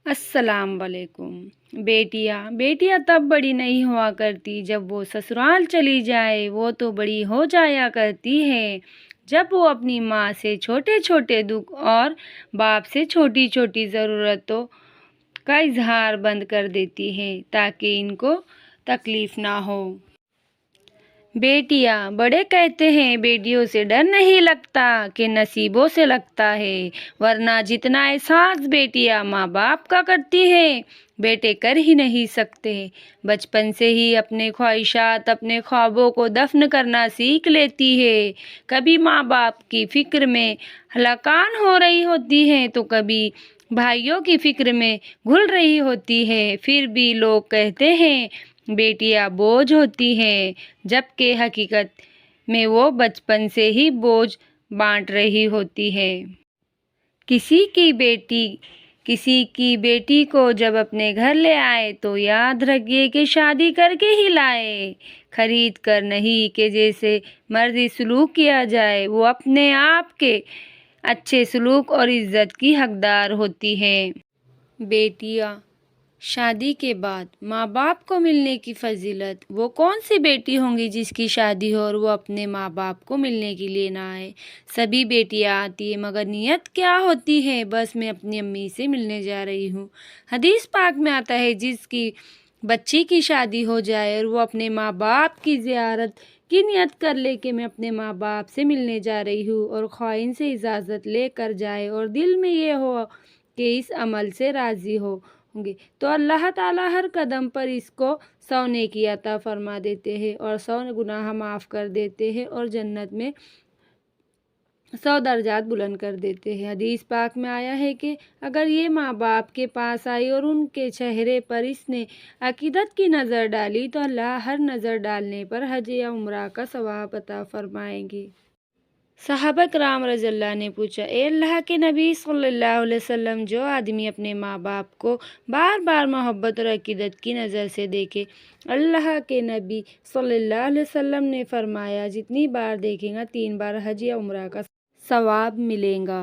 السلام علیکم۔ بیٹیاں تب بڑی نہیں ہوا کرتی جب وہ سسرال چلی جائے، وہ تو بڑی ہو جایا کرتی ہے جب وہ اپنی ماں سے چھوٹے چھوٹے دکھ اور باپ سے چھوٹی چھوٹی ضرورتوں کا اظہار بند کر دیتی ہے تاکہ ان کو تکلیف نہ ہو۔ بیٹیاں بڑے کہتے ہیں بیٹیوں سے ڈر نہیں لگتا کہ نصیبوں سے لگتا ہے، ورنہ جتنا احساس بیٹیاں ماں باپ کا کرتی ہیں بیٹے کر ہی نہیں سکتے۔ بچپن سے ہی اپنے خواہشات، اپنے خوابوں کو دفن کرنا سیکھ لیتی ہے۔ کبھی ماں باپ کی فکر میں ہلاکان ہو رہی ہوتی ہے تو کبھی بھائیوں کی فکر میں گھل رہی ہوتی ہے، پھر بھی لوگ کہتے ہیں بیٹیاں بوجھ ہوتی ہیں، جبکہ حقیقت میں وہ بچپن سے ہی بوجھ بانٹ رہی ہوتی ہے۔ کسی کی بیٹی کو جب اپنے گھر لے آئے تو یاد رکھیے کہ شادی کر کے ہی لائے، خرید کر نہیں کہ جیسے مرضی سلوک کیا جائے وہ اپنے آپ کے اچھے سلوک اور عزت کی حقدار ہوتی ہے۔ بیٹیاں شادی کے بعد ماں باپ کو ملنے کی فضیلت، وہ کون سی بیٹی ہوں گی جس کی شادی ہو اور وہ اپنے ماں باپ کو ملنے کے لیے نہ آئے؟ سبھی بیٹیاں آتی ہیں مگر نیت کیا ہوتی ہے؟ بس میں اپنی امی سے ملنے جا رہی ہوں۔ حدیث پاک میں آتا ہے جس کی بچی کی شادی ہو جائے اور وہ اپنے ماں باپ کی زیارت کی نیت کر لے کہ میں اپنے ماں باپ سے ملنے جا رہی ہوں، اور خواہن سے اجازت لے کر جائے اور دل میں یہ ہو کہ اس عمل سے راضی ہوں گے، تو اللہ تعالیٰ ہر قدم پر اس کو 100 نیکی عطا فرما دیتے ہیں اور 100 گناہ معاف کر دیتے ہیں اور جنت میں 100 درجات بلند کر دیتے ہیں۔ حدیث پاک میں آیا ہے کہ اگر یہ ماں باپ کے پاس آئی اور ان کے چہرے پر اس نے عقیدت کی نظر ڈالی تو اللہ ہر نظر ڈالنے پر حج یا عمرہ کا ثواب عطا فرمائیں گے۔ صحابہ کرام رضی اللہ نے پوچھا، اے اللہ کے نبی صلی اللہ علیہ وسلم، جو آدمی اپنے ماں باپ کو بار بار محبت اور عقیدت کی نظر سے دیکھے؟ اللہ کے نبی صلی اللہ علیہ وسلم نے فرمایا، جتنی بار دیکھے گا 3 بار حج یا عمرہ کا ثواب ملے گا۔